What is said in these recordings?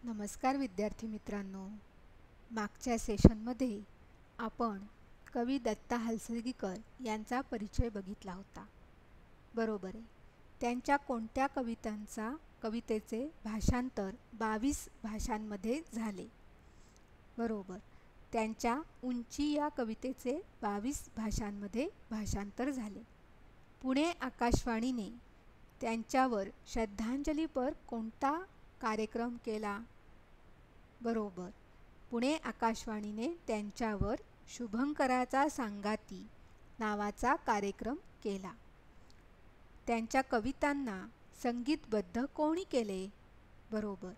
नमस्कार विद्यार्थी मित्रांनो, मागच्या सेशनमध्ये आपण कवी दत्ता हलसगीकर यांचा परिचय बघितला होता. बरोबर आहे. त्यांच्या कोणत्या कवितेचे भाषांतर 22 भाषांमध्ये झाले. बरोबर. त्यांच्या उंची या कवितेचे 22 भाषांमध्ये भाषांतर झाले. पुणे आकाशवाणीने त्यांच्यावर श्रद्धांजलीपर कोणता कार्यक्रम केला? बरोबर. पुणे आकाशवाणीने त्यांच्यावर शुभंकराचा सांगाती नावाचा कार्यक्रम केला. त्यांच्या कवितांना संगीतबद्ध कोणी केले? बरोबर.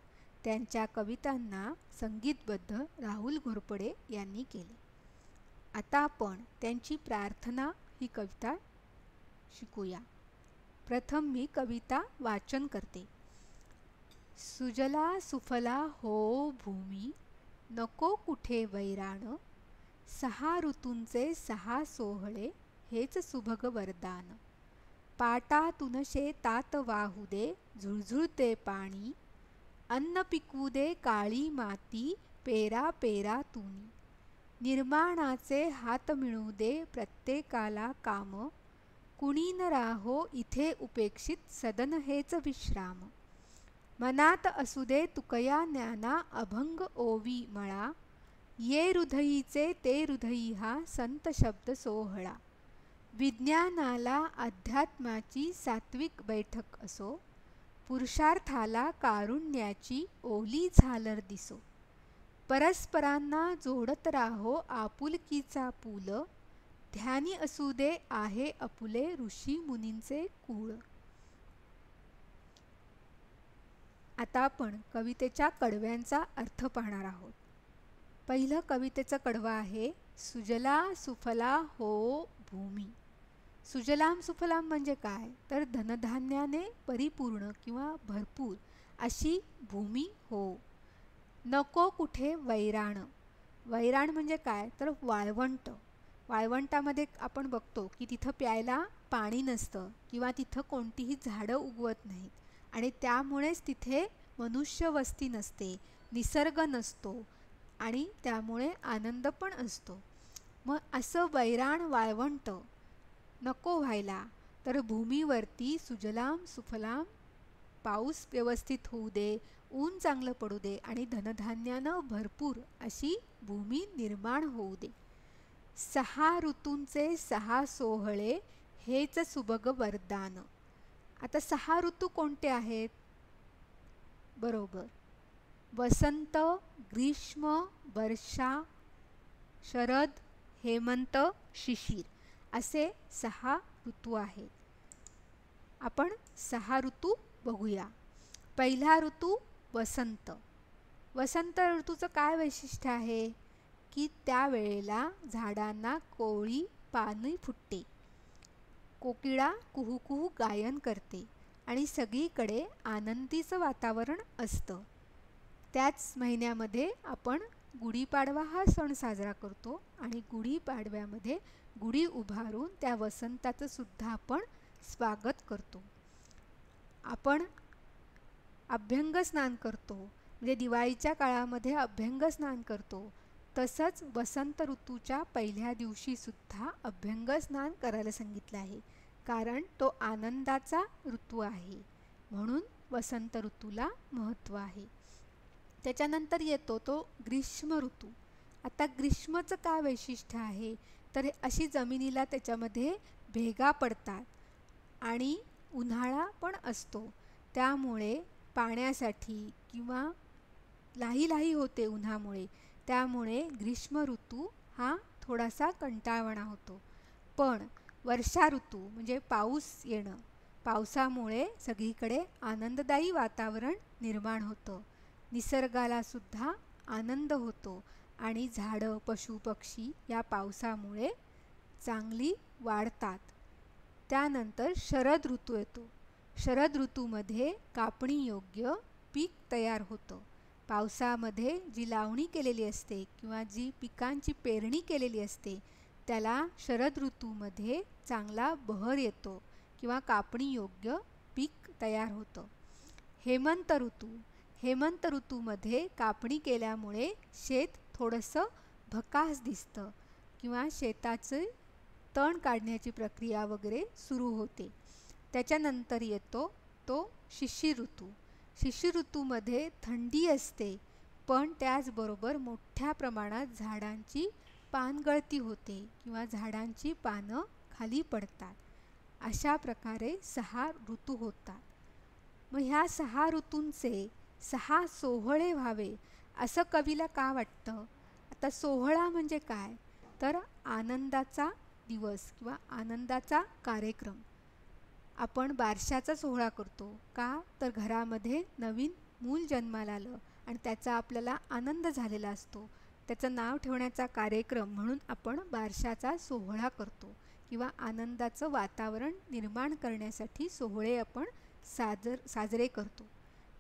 त्यांच्या कवितांना संगीतबद्ध राहुल घोरपडे यांनी केले. आता आपण त्यांची प्रार्थना ही कविता शिकूया. प्रथम मी कविता वाचन करते. सुजला सुफला हो भूमी, नको कुठे वैराण, 6 ऋतूंचे 6 सोहळे हेच सुभग वरदान. पाटातून शेतात वाहू दे झुळझुळते पाणी, अन्न पिकवू दे काळी माती पेरा पेरा तुनी. निर्माणाचे हात मिळू दे प्रत्येकाला काम, कुणी न राहो इथे उपेक्षित सदन हेच विश्राम. मनात असू दे तुकया ज्ञाना अभंग ओवी मळा, ये हृदयीचे ते हृदयी हा संत शब्द सोहळा. विज्ञानाला अध्यात्माची सात्विक बैठक असो, पुरुषार्थाला कारुण्याची ओली झालर दिसो. परस्परांना जोडत राहो आपुलकीचा पूल, ध्यानी असू दे आहे अपुले ऋषी मुनींचे कुळ. आता आपण कवितेच्या कडव्यांचा अर्थ पाहणार आहोत. पहिलं कवितेचं कडवं आहे सुजला सुफला हो भूमी. सुजलाम सुफलाम म्हणजे काय? तर धनधान्याने परिपूर्ण किंवा भरपूर अशी भूमी हो. नको कुठे वैराण. वैराण म्हणजे काय? तर वाळवंट. वाळवंटामध्ये आपण बघतो की तिथं प्यायला पाणी नसतं किंवा तिथं कोणतीही झाडं उगवत नाहीत आणि त्यामुळेच तिथे मनुष्य वस्ती नसते, निसर्ग नसतो आणि त्यामुळे आनंद पण असतो. मग असं वैराण वाळवंट नको व्हायला, तर भूमीवरती सुजलाम सुफलाम पाऊस व्यवस्थित होऊ दे, ऊन चांगलं पडू दे आणि धनधान्यानं भरपूर अशी भूमी निर्माण होऊ दे. 6 ऋतूंचे 6 सोहळे हेच सुभग वरदान. आता 6 ऋतू कोणते आहेत? बरोबर. वसंत, ग्रीष्म, वर्षा, शरद, हेमंत, शिशिर असे 6 ऋतू आहेत. आपण 6 ऋतू बघूया. पहिला ऋतू वसंत. वसंत ऋतूचं काय वैशिष्ट्य आहे की त्यावेळेला झाडांना कोवळी पाने फुटते, कोकिळा कुहू कुहू गायन करते आणि सगळीकडे आनंदीचं वातावरण असतं. त्याच महिन्यामध्ये आपण गुढीपाडवा हा सण साजरा करतो आणि गुढीपाडव्यामध्ये गुढी उभारून त्या वसंताचं सुद्धा आपण स्वागत करतो. आपण अभ्यंग स्नान करतो, म्हणजे दिवाळीच्या काळामध्ये अभ्यंग स्नान करतो. तसंच वसंत ऋतूच्या पहिल्या दिवशी सुद्धा अभ्यंग स्नान करायला सांगितलं आहे, कारण तो आनंदाचा ऋतू आहे. म्हणून वसंत ऋतूला महत्त्व आहे. त्याच्यानंतर येतो तो ग्रीष्म ऋतू. आता ग्रीष्मचं काय वैशिष्ट्य आहे? तर अशी जमिनीला त्याच्यामध्ये भेगा पडतात आणि उन्हाळा पण असतो, त्यामुळे पाण्यासाठी किंवा लाही होते उन्हामुळे, त्यामुळे ग्रीष्म ऋतू हा थोडासा कंटाळवाणा होतो. पण वर्षा ऋतू म्हणजे पाऊस येणं, पावसामुळे सगळीकडे आनंददायी वातावरण निर्माण होतं, निसर्गाला सुद्धा आनंद होतो आणि झाडं पशुपक्षी या पावसामुळे चांगली वाढतात. त्यानंतर शरद ऋतू येतो. शरद ऋतूमध्ये कापणी योग्य पीक तयार होतं. पावसामध्ये जी लावणी केलेली असते किंवा जी पिकांची पेरणी केलेली असते त्याला शरद ऋतूमध्ये चांगला बहर येतो किंवा कापणी योग्य पीक तयार होतं. हेमंत ऋतू. हेमंत ऋतूमध्ये कापणी केल्यामुळे शेत थोडंसं भकास दिसतं किंवा शेताचं तण काढण्याची प्रक्रिया वगैरे सुरू होते. त्याच्यानंतर येतो तो शिशिर ऋतू. शिशिर ऋतूमध्ये थंडी असते, पण त्याचबरोबर मोठ्या प्रमाणात झाडांची पानगळती होते किंवा झाडांची पानं खाली पडतात. अशा प्रकारे 6 ऋतू होतात. मग ह्या 6 ऋतूंचे 6 सोहळे व्हावे असं कवीला का वाटतं? आता सोहळा म्हणजे काय? तर आनंदाचा दिवस किंवा आनंदाचा कार्यक्रम. आपण बारशाचा सोहळा करतो का? तर घरामध्ये नवीन मूल जन्माला आलं आणि त्याचा आपल्याला आनंद झालेला असतो. त्याचं नाव ठेवण्याचा कार्यक्रम म्हणून आपण बारशाचा सोहळा करतो किंवा आनंदाचं वातावरण निर्माण करण्यासाठी सोहळे आपण साजरे करतो.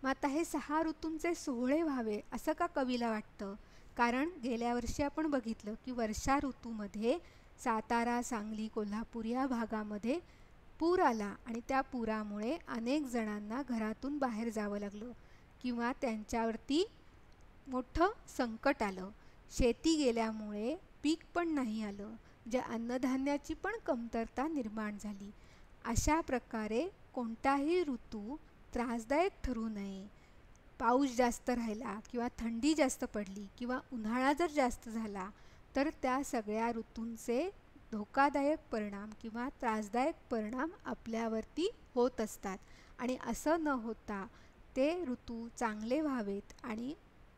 मग आता हे 6 ऋतूंचे सोहळे व्हावे असं का कवीला वाटतं? कारण गेल्या वर्षी आपण बघितलं की वर्षा ऋतूमध्ये सातारा, सांगली, कोल्हापूर या भागामध्ये पूर आला आणि त्या पुरामुळे अनेक जणांना घरातून बाहेर जावं लागलं किंवा त्यांच्यावरती मोठं संकट आलं. शेती गेल्यामुळे पीक पण नाही आलं, जे अन्नधान्याची पण कमतरता निर्माण झाली. अशा प्रकारे कोणताही ऋतू त्रासदायक ठरू नये. पाऊस जास्त राहिला किंवा थंडी जास्त पडली किंवा उन्हाळा जर जास्त झाला तर त्या सगळ्या ऋतूंचे धोकादायक परिणाम किंवा त्रासदायक परिणाम आपल्यावरती होत असतात आणि असं न होता ते ऋतू चांगले व्हावेत आणि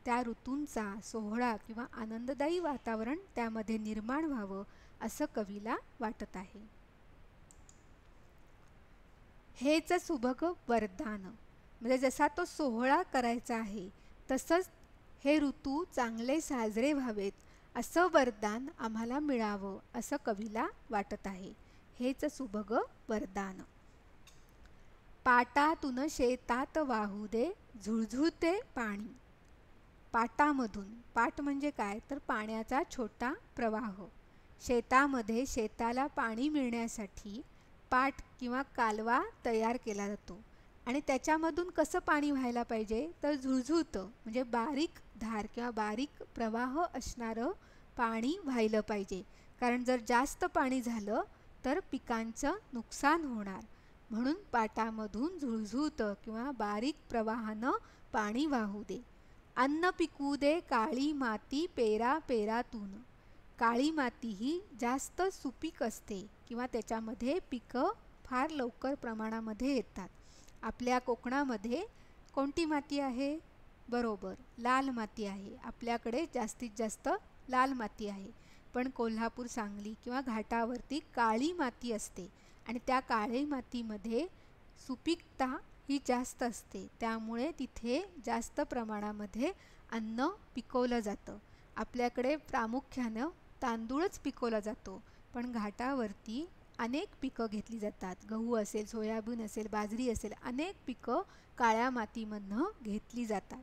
त्या ऋतूंचा सोहळा किंवा आनंददायी वातावरण त्यामध्ये निर्माण व्हावं असं कवीला वाटत आहे. हेच सुभग वरदान, म्हणजे जसा तो सोहळा करायचा आहे तसंच हे ऋतू चांगले साजरे व्हावेत असं वरदान आम्हाला मिळावं असं कवीला वाटत आहे. हेच सुभग वरदान. पाटातून शेतात वाहू दे झुळझुळते पाणी. पाटामधून, पाट म्हणजे काय तर पाण्याचा छोटा प्रवाह. शेतामध्ये शेताला पाणी मिळण्यासाठी पाट किंवा कालवा तयार केला जातो आणि त्याच्यामधून कसं पाणी व्हायला पाहिजे तर झुळझुळतं, म्हणजे बारीक धार किंवा बारीक प्रवाह असणारं पाणी व्हायला पाहिजे. कारण जर जास्त पाणी झालं तर पिकांचं नुकसान होणार. म्हणून पाटामधून झुळझुळतं किंवा बारीक प्रवाहानं पाणी वाहू दे. अन्न पिकू दे काळी माती पेरा पेरातून. काळी माती ही जास्त सुपीक असते किंवा त्याच्यामध्ये पिकं फार लवकर प्रमाणामध्ये येतात. आपल्या कोकणामध्ये कोणती माती आहे? बरोबर, लाल माती आहे. आपल्याकडे जास्तीत जास्त लाल माती आहे. पण कोल्हापूर, सांगली किंवा घाटावरती काळी माती असते आणि त्या काळी मातीमध्ये सुपीकता ही जास्त असते. त्यामुळे तिथे जास्त प्रमाणामध्ये अन्न पिकवलं जातं. आपल्याकडे प्रामुख्यानं तांदूळच पिकवला जातो, पण घाटावरती अनेक पिकं घेतली जातात. गहू असेल, सोयाबीन असेल, बाजरी असेल, अनेक पिकं काळ्या मातीमधनं घेतली जातात.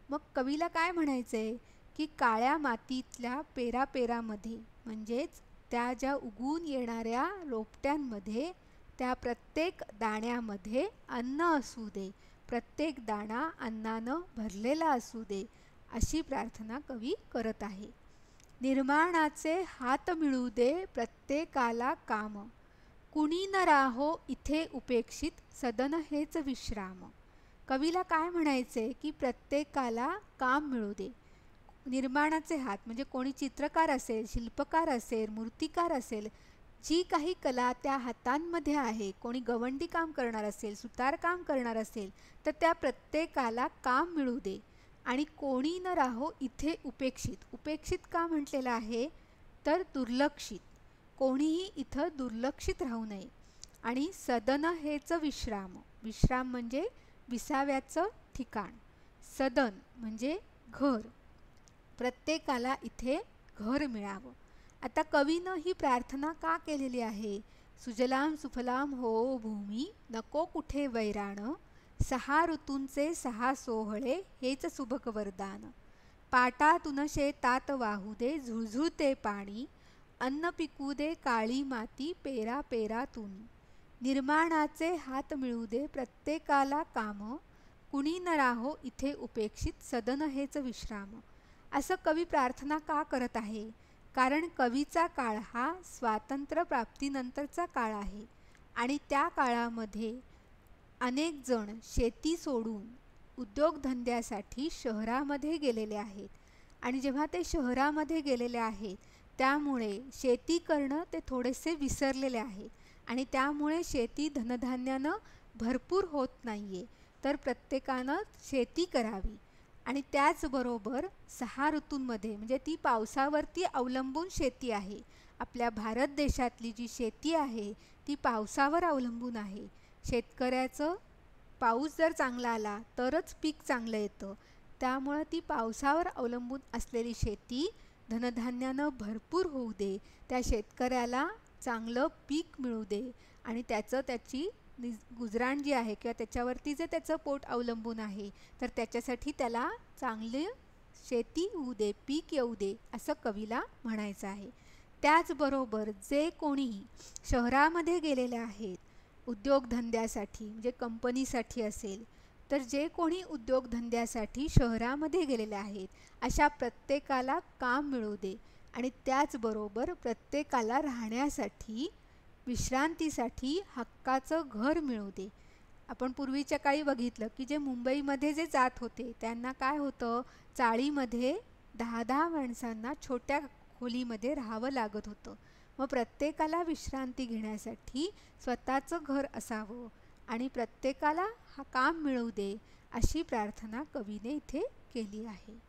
मग कवीला काय म्हणायचं आहे की काळ्या मातीतल्या पेरापेरामध्ये, म्हणजेच त्या ज्या उगवून येणाऱ्या रोपट्यांमध्ये त्या प्रत्येक दाण्यामध्ये अन्न असू दे, प्रत्येक दाणा अन्नानं भरलेला असू दे, अशी प्रार्थना कवी करत आहे. निर्माणाचे हात मिळू दे प्रत्येकाला काम. कुणी न राहो इथे उपेक्षित सदन हेच विश्राम. कवीला काय म्हणायचे की प्रत्येकाला काम मिळू दे. निर्माणाचे हात म्हणजे कोणी चित्रकार असेल, शिल्पकार असेल, मूर्तिकार असेल, जी काही कला त्या हातांमध्ये आहे, कोणी गवंडी काम करणार असेल, सुतार काम करणार असेल, तर त्या प्रत्येकाला काम मिळू दे. आणि कोणी न राहो इथे उपेक्षित. उपेक्षित का म्हटलेलं आहे तर दुर्लक्षित. कोणीही इथं दुर्लक्षित राहू नये. आणि सदन हेच विश्राम. विश्राम म्हणजे विसाव्याचं ठिकाण. सदन म्हणजे घर. प्रत्येकाला इथे घर मिळावं. आता कवीनं ही प्रार्थना का केलेली आहे? सुजलाम सुफलाम हो भूमी नको कुठे वैराण. 6 ऋतूंचे 6 सोहळे हेच सुभग वरदान. पाटातून शेतात वाहू दे झुळझुळते पाणी. अन्न पिकू दे काळी माती पेरा पेरातून. निर्माणाचे हात मिळू दे प्रत्येकाला काम. कुणी न राहो इथे उपेक्षित सदन हेच विश्राम. असं कवी प्रार्थना का करत आहे? कारण कवीचा काळ हा स्वातंत्र्य प्राप्तीनंतरचा काळ आहे आणि त्या काळामध्ये अनेक जण शेती सोडून उद्योगधंद्यासाठी शहरामध्ये गेलेले आहेत आणि जेव्हा ते शहरामध्ये गेलेले आहेत त्यामुळे शेती करणं ते थोडेसे विसरलेले आहेत आणि त्यामुळे शेती धनधान्यानं भरपूर होत नाही आहे. तर प्रत्येकानं शेती करावी आणि त्याचबरोबर 6 ऋतूंमध्ये म्हणजे ती पावसावरती अवलंबून शेती आहे. आपल्या भारत देशातली जी शेती आहे ती पावसावर अवलंबून आहे. शेतकऱ्याचं पाऊस जर चांगला आला तरच पीक चांगलं येतं. त्यामुळं ती पावसावर अवलंबून असलेली शेती धनधान्यानं भरपूर होऊ दे, त्या शेतकऱ्याला चांगलं पीक मिळू दे आणि त्याची गुजराण जी आहे किंवा त्याच्यावरती जे त्याचं पोट अवलंबून आहे तर त्याच्यासाठी त्याला चांगली शेती होऊ दे, पीक येऊ दे असं कवीला म्हणायचं आहे. त्याचबरोबर जे कोणी शहरामध्ये गेलेले आहेत उद्योगधंद्यासाठी म्हणजे कंपनीसाठी असेल तर जे कोणी उद्योगधंद्यासाठी शहरामध्ये गेलेले आहेत अशा प्रत्येकाला काम मिळू दे आणि त्याचबरोबर प्रत्येकाला राहण्यासाठी विश्रांतीसाठी हक्काचं घर मिळू दे. आपण पूर्वीच्या काळी बघितलं की जे मुंबईमध्ये जे जात होते त्यांना काय होतं, चाळीमध्ये 10-10 माणसांना छोट्या खोलीमध्ये राहावं लागत होतं. मग प्रत्येकाला विश्रांती घेण्यासाठी स्वतःचं घर असावं आणि प्रत्येकाला हा काम मिळू दे अशी प्रार्थना कवीने इथे केली आहे.